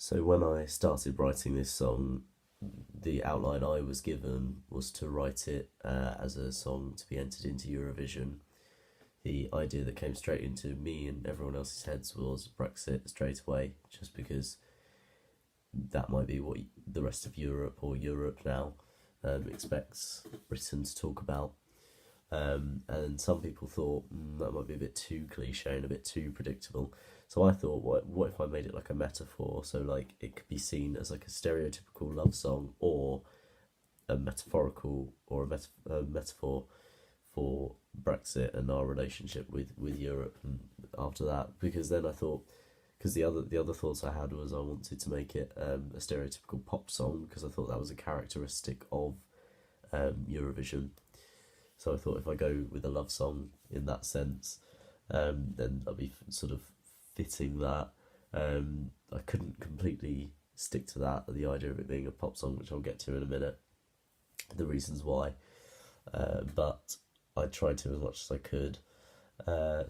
So when I started writing this song, the outline I was given was to write it as a song to be entered into Eurovision. The idea that came straight into me and everyone else's heads was Brexit straight away, just because that might be what the rest of Europe, or Europe now, expects Britain to talk about. And some people thought that might be a bit too cliche and a bit too predictable. So I thought, what if I made it like a metaphor? So like it could be seen as like a stereotypical love song, or a metaphorical, or a metaphor for Brexit and our relationship with Europe. And after that, because then I thought, because the other thoughts I had was I wanted to make it a stereotypical pop song, because I thought that was a characteristic of Eurovision. So I thought if I go with a love song in that sense, then I'll be sort of fitting that. I couldn't completely stick to that, the idea of it being a pop song, which I'll get to in a minute, the reasons why. But I tried to as much as I could. I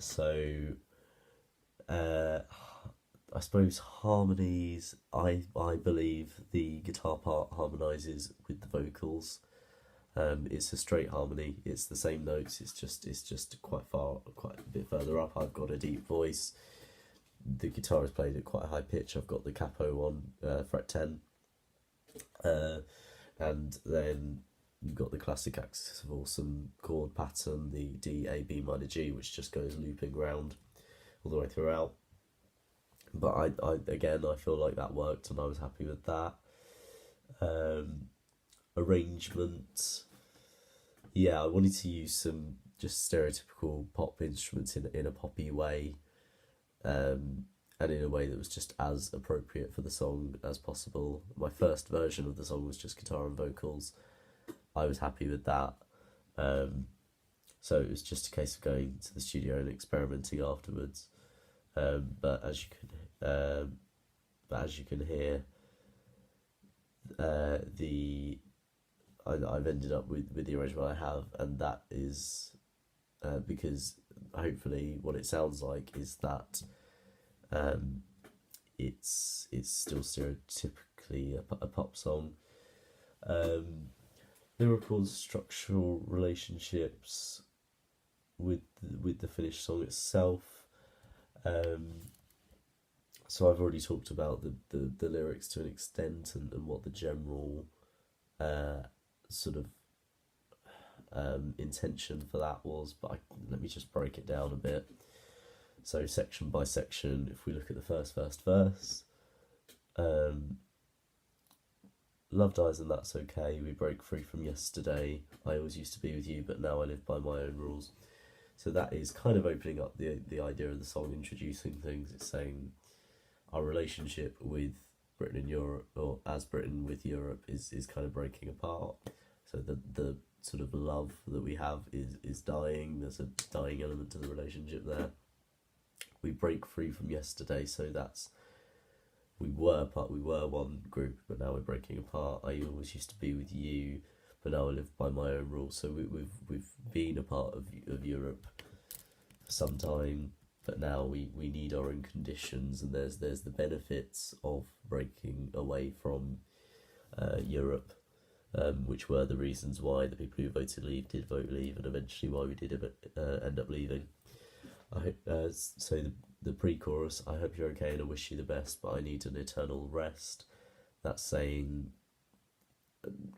suppose harmonies, I believe the guitar part harmonises with the vocals. It's a straight harmony. It's the same notes. It's just quite a bit further up. I've got a deep voice. The guitar is played at quite a high pitch. I've got the capo on fret 10, and then you've got the classic Axis of Awesome chord pattern, the D, A, B minor, G, which just goes looping round all the way throughout. But I feel like that worked, and I was happy with that. Arrangement, yeah, I wanted to use some just stereotypical pop instruments in a poppy way, and in a way that was just as appropriate for the song as possible. My first version of the song was just guitar and vocals. I was happy with that, so it was just a case of going to the studio and experimenting afterwards. But as you can hear, I've ended up with the arrangement I have, and that is because hopefully what it sounds like is that it's still stereotypically a pop song. Lyrical and structural relationships with the finished song itself. So I've already talked about the lyrics to an extent, and what the general sort of intention for that was, but let me just break it down a bit. So section by section, if we look at the first verse, love dies and that's okay, we broke free from yesterday, I always used to be with you, but now I live by my own rules. So that is kind of opening up the idea of the song, introducing things. It's saying our relationship with Britain and Europe, or as Britain with Europe, is kind of breaking apart. So the sort of love that we have is dying. There's a dying element to the relationship there. We break free from yesterday, so that's we were one group, but now we're breaking apart. I always used to be with you, but now I live by my own rules. So we've been a part of Europe for some time, but now we need our own conditions, and there's the benefits of breaking away from Europe, which were the reasons why the people who voted leave did vote leave, and eventually why we did end up leaving. So the pre-chorus, I hope you're okay and I wish you the best, but I need an eternal rest. That's saying,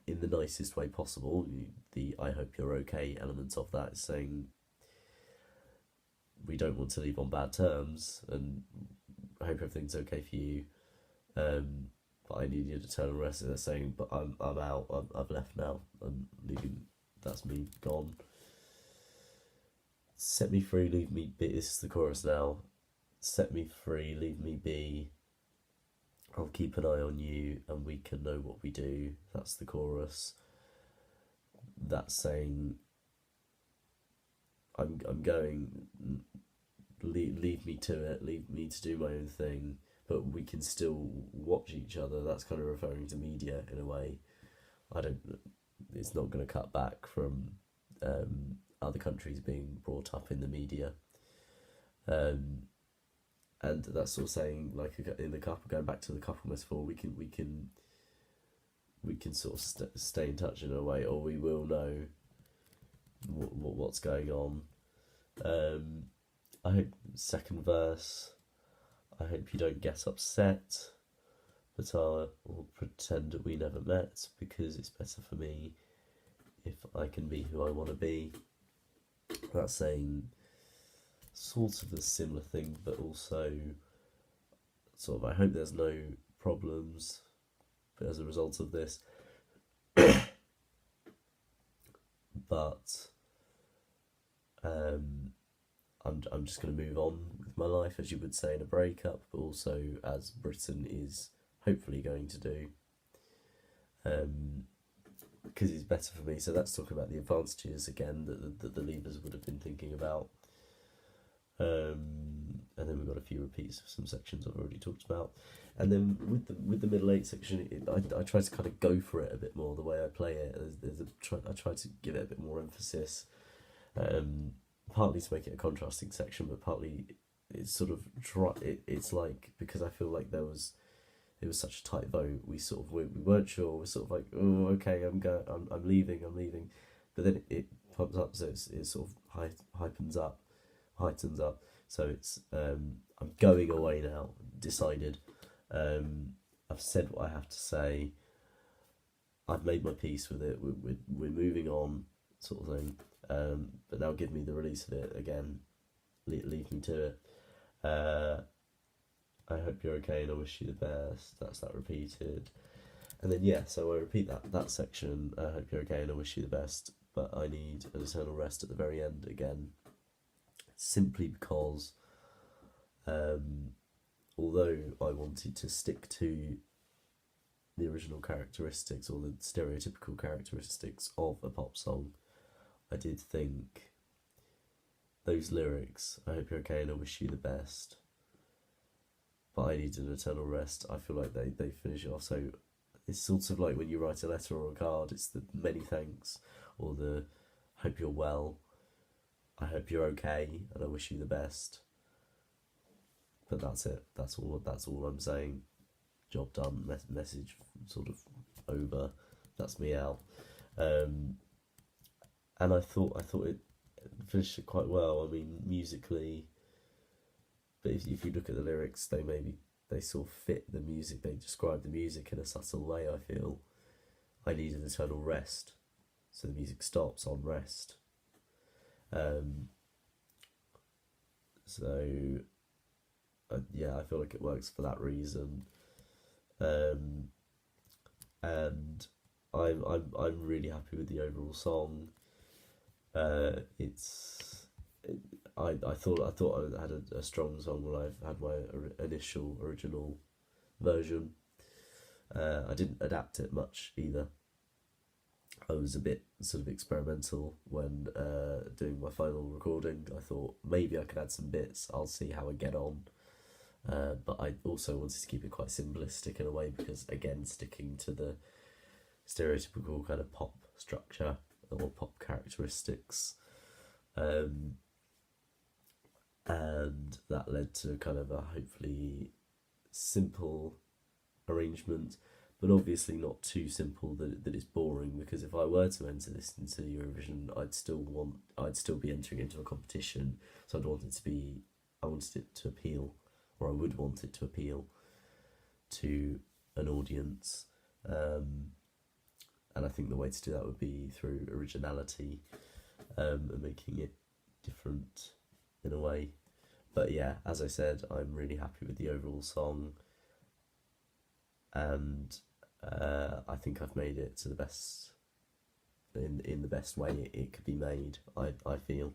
in the nicest way possible, the I hope you're okay element of that is saying we don't want to leave on bad terms, and I hope everything's okay for you, but I need an eternal rest. And they're saying, but I'm out, I've left now, I'm leaving, that's me, gone. Set me free, leave me be. This is the chorus now. Set me free, leave me be. I'll keep an eye on you, and we can know what we do. That's the chorus. That's saying, I'm going. Leave me to it. Leave me to do my own thing. But we can still watch each other. That's kind of referring to media in a way. It's not going to cut back from other countries being brought up in the media. and that's sort of saying, like, in the couple, going back to the couple metaphor, we can sort of stay in touch in a way, or we will know what's going on. I hope, second verse, I hope you don't get upset, but I'll pretend that we never met, because it's better for me if I can be who I want to be. That's saying sort of a similar thing, but also sort of, I hope there's no problems as a result of this. But I'm just going to move on with my life, as you would say in a breakup, but also as Britain is hopefully going to do, because it's better for me. So that's talking about the advantages again that the leavers would have been thinking about. And then we've got a few repeats of some sections I've already talked about. And then with the middle eight section, I try to kind of go for it a bit more, the way I play it. I try to give it a bit more emphasis, partly to make it a contrasting section, but partly it's sort of it's like, because I feel like it was such a tight vote. We weren't sure. We're sort of like, oh, okay, I'm leaving, but then it pumps up, so it sort of heightens up. So it's I'm going away now. Decided. I've said what I have to say. I've made my peace with it. We're moving on, sort of thing. But now give me the release of it again. Leave me to it. I hope you're okay and I wish you the best. That's that repeated. And then so I repeat that section. I hope you're okay and I wish you the best. But I need an eternal rest at the very end again. Simply because, although I wanted to stick to the original characteristics, or the stereotypical characteristics of a pop song, I did think those lyrics, I hope you're okay and I wish you the best, but I need an eternal rest, I feel like they finish it off. So it's sort of like when you write a letter or a card, it's the many thanks, or the hope you're well, I hope you're okay and I wish you the best. But that's it. That's all I'm saying. Job done. Message sort of over. That's me out. And I thought it finished it quite well. I mean, musically. But if you look at the lyrics, they sort of fit the music. They describe the music in a subtle way. I feel I need an eternal rest, so the music stops on rest. I feel like it works for that reason, and I'm really happy with the overall song. I thought I had a strong song when I had my initial original version. I didn't adapt it much either. I was a bit sort of experimental when doing my final recording. I thought maybe I could add some bits. I'll see how I get on. But I also wanted to keep it quite simplistic in a way, because again, sticking to the stereotypical kind of pop structure or pop characteristics, and that led to kind of a hopefully simple arrangement, but obviously not too simple that it's boring, because if I were to enter this into Eurovision, I'd still be entering into a competition, so I wanted it to appeal, or I would want it to appeal to an audience, and I think the way to do that would be through originality, and making it different in a way. But yeah, as I said, I'm really happy with the overall song, and I think I've made it to the best, in the best way it could be made, I feel.